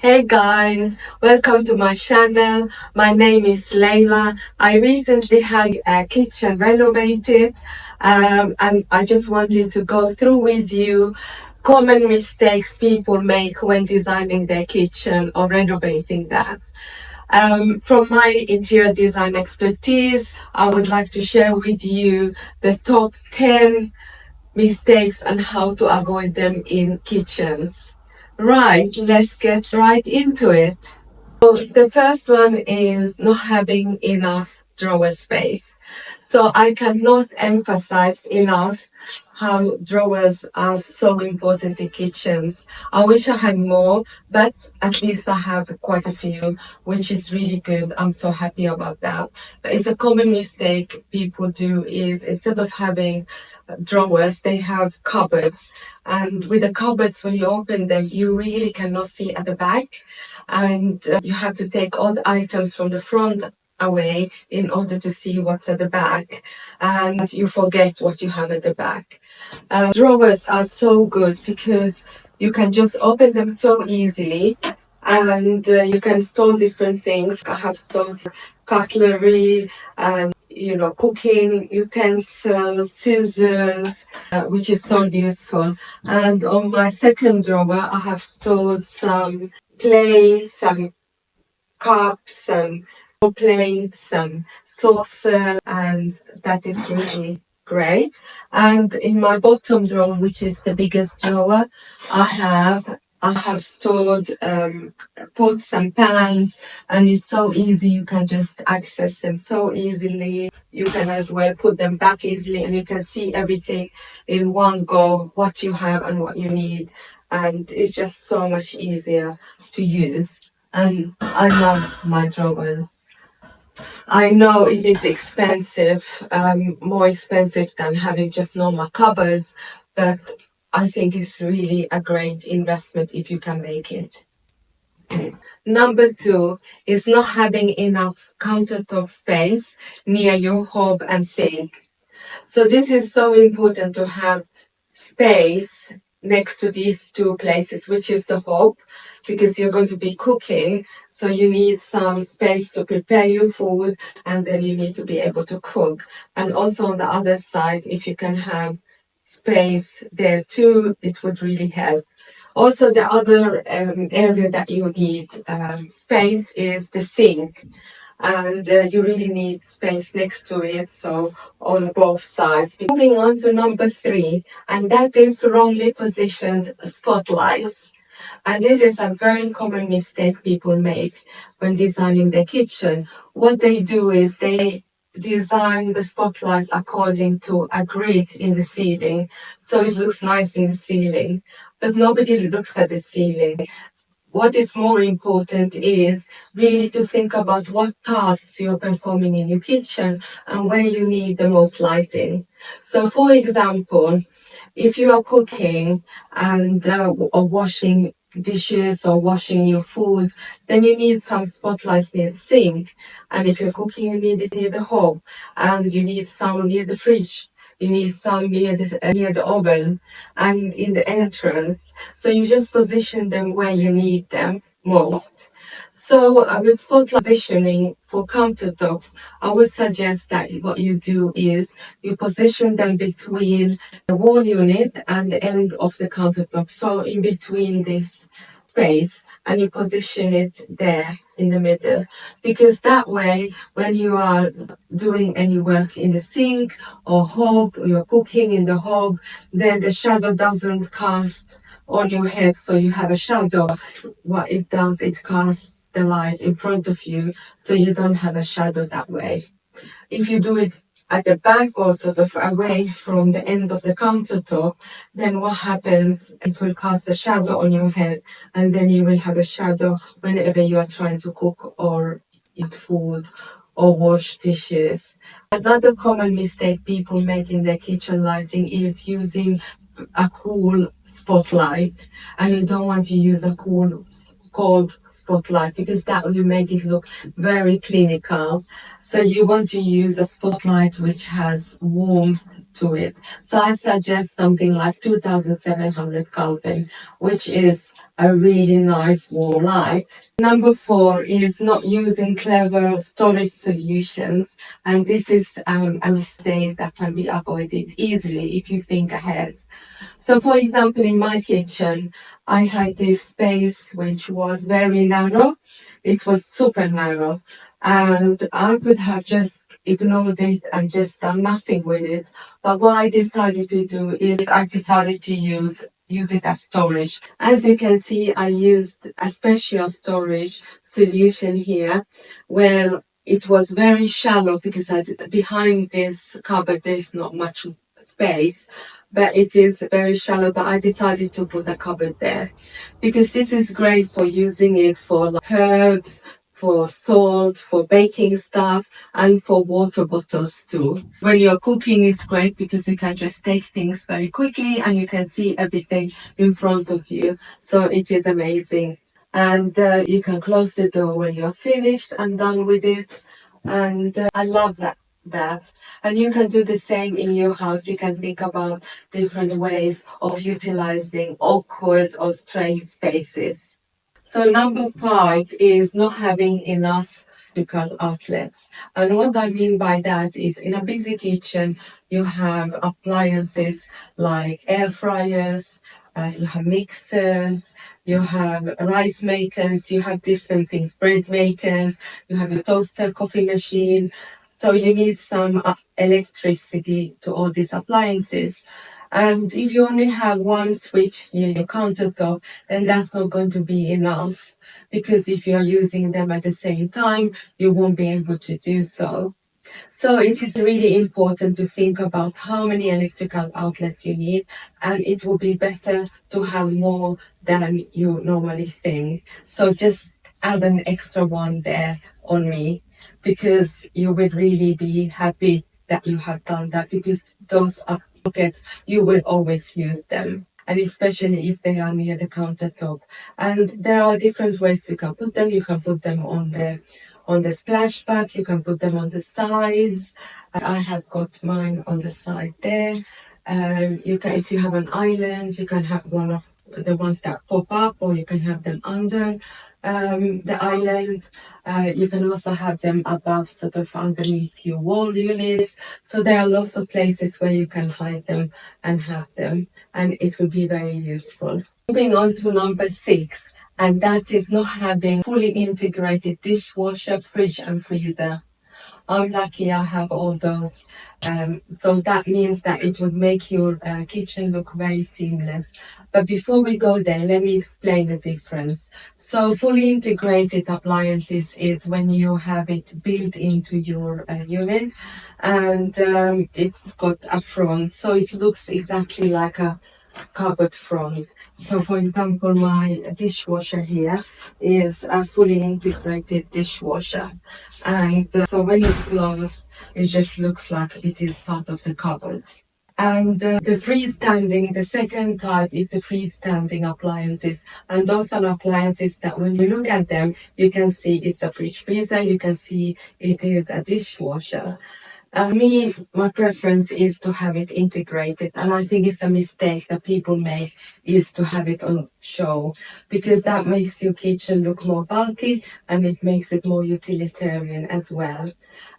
Hey guys, welcome to my channel. My name is Layla. I recently had a kitchen renovated, and I just wanted to go through with you common mistakes people make when designing their kitchen or renovating that. From my interior design expertise, I would like to share with you the top 10 mistakes and how to avoid them in kitchens. Right, let's get right into it. So the first one is not having enough drawer space. So I cannot emphasize enough how drawers are so important in kitchens. I wish I had more, but at least I have quite a few, which is really good. I'm so happy about that. But it's a common mistake people do is instead of having drawers, they have cupboards. And with the cupboards, when you open them, you really cannot see at the back. And you have to take all the items from the front away in order to see what's at the back. And you forget what you have at the back. Drawers are so good because you can just open them so easily and you can store different things. I have stored cutlery and cooking utensils, scissors, which is so useful. And on my second drawer, I have stored some plates, some cups, and plates and saucers, and that is really great. And in my bottom drawer, which is the biggest drawer, I have stored pots and pans, and it's so easy. You can just access them so easily. You can as well put them back easily, and you can see everything in one go, what you have and what you need. And it's just so much easier to use. And I love my drawers. I know it is expensive, more expensive than having just normal cupboards, but I think it's really a great investment if you can make it. Number two is not having enough countertop space near your hob and sink. So this is so important to have space next to these two places, which is the hob, because you're going to be cooking. So you need some space to prepare your food, and then you need to be able to cook. And also on the other side, if you can have space there too, it would really help. Also, the other area that you need space is the sink, and you really need space next to it, so on both sides. Moving on to number three, and that is wrongly positioned spotlights. And this is a very common mistake people make when designing their kitchen. What they do is they design the spotlights according to a grid in the ceiling, so it looks nice in the ceiling, but nobody looks at the ceiling. What is more important is really to think about what tasks you're performing in your kitchen and where you need the most lighting. So for example, if you are cooking and or washing dishes or washing your food, then you need some spotlights near the sink. And if you're cooking, you need it near the hob, and you need some near the fridge. You need some near the oven and in the entrance. So you just position them where you need them most. So with spotlight positioning for countertops, I would suggest that what you do is you position them between the wall unit and the end of the countertop. So in between this space, and you position it there in the middle, because that way when you are doing any work in the sink or hob, or you're cooking in the hob, then the shadow doesn't cast on your head, so you have a shadow. What it does, it casts the light in front of you, so you don't have a shadow that way. If you do it at the back or sort of away from the end of the countertop, then what happens, it will cast a shadow on your head, and then you will have a shadow whenever you are trying to cook or eat food or wash dishes. Another common mistake people make in their kitchen lighting is using a cool spotlight, and you don't want to use a cold spotlight because that will make it look very clinical. So you want to use a spotlight which has warmth to it. So I suggest something like 2700 Kelvin, which is a really nice warm light. Number 4 is not using clever storage solutions, and this is a mistake that can be avoided easily if you think ahead. So for example, in my kitchen, I had this space which was very narrow. It was super narrow. And I could have just ignored it and just done nothing with it. But what I decided to do is I decided to use it as storage. As you can see, I used a special storage solution here where it was very shallow because behind this cupboard there's not much space, but it is very shallow. But I decided to put a cupboard there because this is great for using it for like herbs, for salt, for baking stuff, and for water bottles too. When you're cooking, it's great because you can just take things very quickly and you can see everything in front of you. So it is amazing. And you can close the door when you're finished and done with it. And I love that. And you can do the same in your house. You can think about different ways of utilizing awkward or strange spaces. So number 5 is not having enough electrical outlets. And what I mean by that is in a busy kitchen, you have appliances like air fryers, you have mixers, you have rice makers, you have different things, bread makers, you have a toaster, coffee machine. So you need some electricity to all these appliances. And if you only have one switch near your countertop, then that's not going to be enough, because if you're using them at the same time, you won't be able to do so. So it is really important to think about how many electrical outlets you need, and it will be better to have more than you normally think. So just add an extra one there on me, because you will really be happy that you have done that, because those are pockets, you will always use them. And especially if they are near the countertop. And there are different ways you can put them. You can put them on the splashback, you can put them on the sides. I have got mine on the side there. You can, if you have an island, you can have one of the ones that pop up, or you can have them under the island. You can also have them above, sort of underneath your wall units. So there are lots of places where you can hide them and have them, and it will be very useful. Moving on to number 6, and that is not having fully integrated dishwasher, fridge and freezer. I'm lucky I have all those. So that means that it would make your kitchen look very seamless. But before we go there, let me explain the difference. So fully integrated appliances is when you have it built into your unit, and it's got a front, so it looks exactly like a cupboard front. So for example, my dishwasher here is a fully integrated dishwasher, and so when it's closed, it just looks like it is part of the cupboard. And the second type is the freestanding appliances. And those are appliances that when you look at them, you can see it's a fridge freezer, you can see it is a dishwasher. My preference is to have it integrated, and I think it's a mistake that people make, is to have it on show, because that makes your kitchen look more bulky and it makes it more utilitarian as well.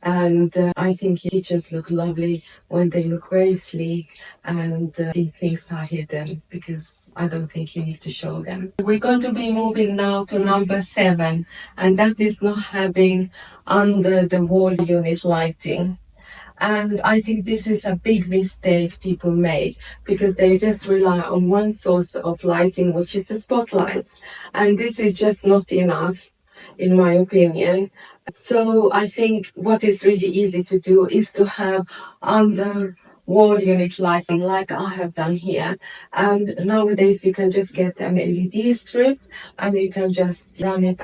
And I think kitchens look lovely when they look very sleek and the things are hidden, because I don't think you need to show them. We're going to be moving now to number 7, and that is not having under the wall unit lighting. And I think this is a big mistake people make, because they just rely on one source of lighting, which is the spotlights. And this is just not enough, in my opinion. So I think what is really easy to do is to have under wall unit lighting, like I have done here. And nowadays you can just get an LED strip and you can just run it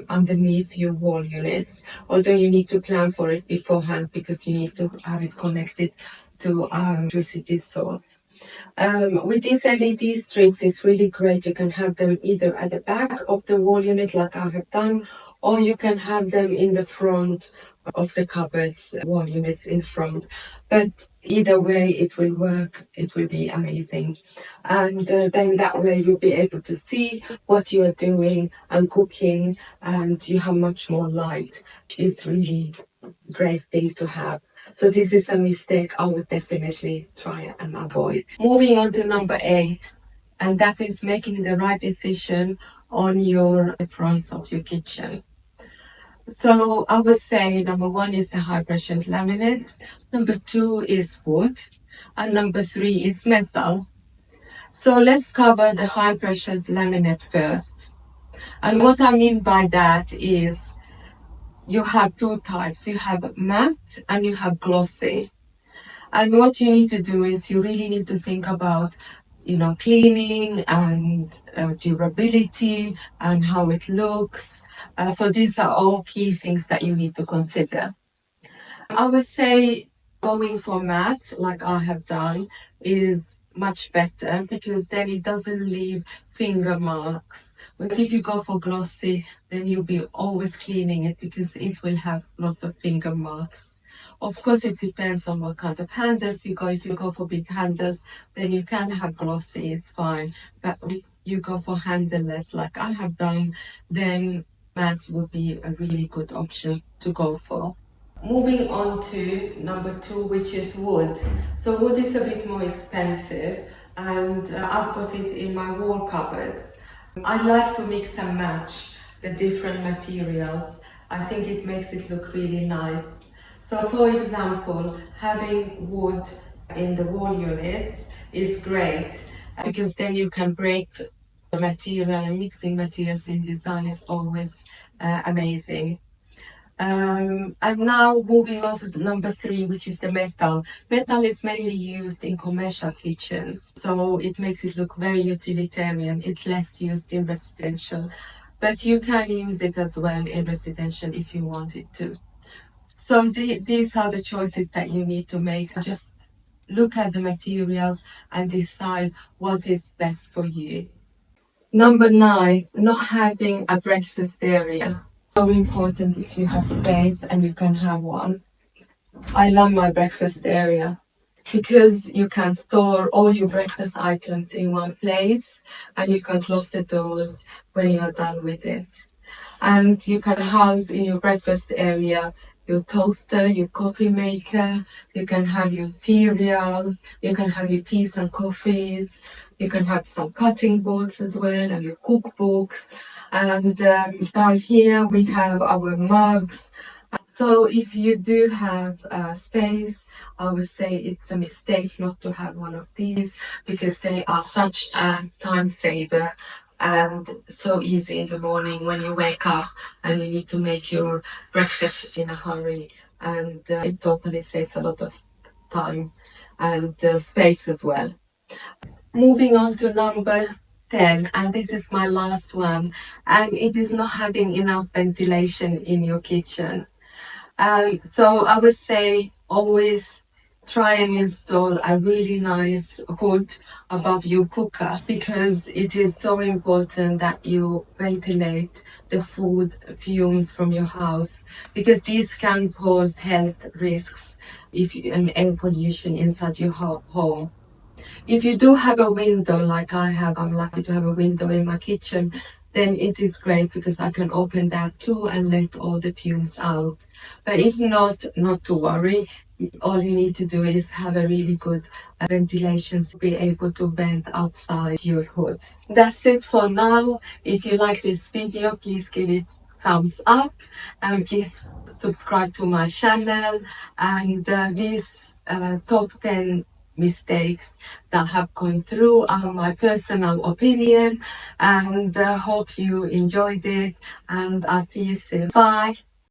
underneath your wall units. Although you need to plan for it beforehand, because you need to have it connected to electricity source. With these LED strips, it's really great. You can have them either at the back of the wall unit, like I have done, or you can have them in the front of the cupboards wall units in front. But either way, it will work. It will be amazing. And then that way you'll be able to see what you are doing and cooking, and you have much more light. It's really great thing to have. So this is a mistake I would definitely try and avoid. Moving on to number 8, and that is making the right decision on your fronts of your kitchen. So I would say number 1 is the high pressure laminate, number 2 is wood, and number 3 is metal. So let's cover the high pressure laminate first. And what I mean by that is you have 2 types. You have matte and you have glossy. And what you need to do is you really need to think about, cleaning and durability and how it looks. So these are all key things that you need to consider. I would say going for matte, like I have done, is much better because then it doesn't leave finger marks. But if you go for glossy, then you'll be always cleaning it because it will have lots of finger marks. Of course, it depends on what kind of handles you go. If you go for big handles, then you can have glossy, it's fine. But if you go for handleless, like I have done, then matte would be a really good option to go for. Moving on to number 2, which is wood. So wood is a bit more expensive, and I've got it in my wall cupboards. I like to mix and match the different materials. I think it makes it look really nice. So for example, having wood in the wall units is great because then you can break the material, and mixing materials in design is always amazing. And now moving on to number 3, which is the metal. Metal is mainly used in commercial kitchens, so it makes it look very utilitarian. It's less used in residential, but you can use it as well in residential if you wanted to. So these are the choices that you need to make. Just look at the materials and decide what is best for you. Number 9, not having a breakfast area. So important if you have space and you can have one. I love my breakfast area because you can store all your breakfast items in one place and you can close the doors when you're done with it. And you can house in your breakfast area your toaster, your coffee maker, you can have your cereals, you can have your teas and coffees, you can have some cutting boards as well and your cookbooks. And down here we have our mugs. So if you do have space, I would say it's a mistake not to have one of these because they are such a time saver and so easy in the morning when you wake up and you need to make your breakfast in a hurry, and it totally saves a lot of time and space as well. Moving on to number 10, and this is my last one, and it is not having enough ventilation in your kitchen. So I would say always try and install a really nice hood above your cooker because it is so important that you ventilate the food fumes from your house because these can cause health risks and air pollution inside your home. If you do have a window like I have, I'm lucky to have a window in my kitchen, then it is great because I can open that too and let all the fumes out. But if not, not to worry. All you need to do is have a really good ventilation to be able to vent outside your hood. That's it for now. If you like this video, please give it thumbs up and please subscribe to my channel. And these top 10 mistakes that have gone through are my personal opinion, and hope you enjoyed it, and I'll see you soon. Bye.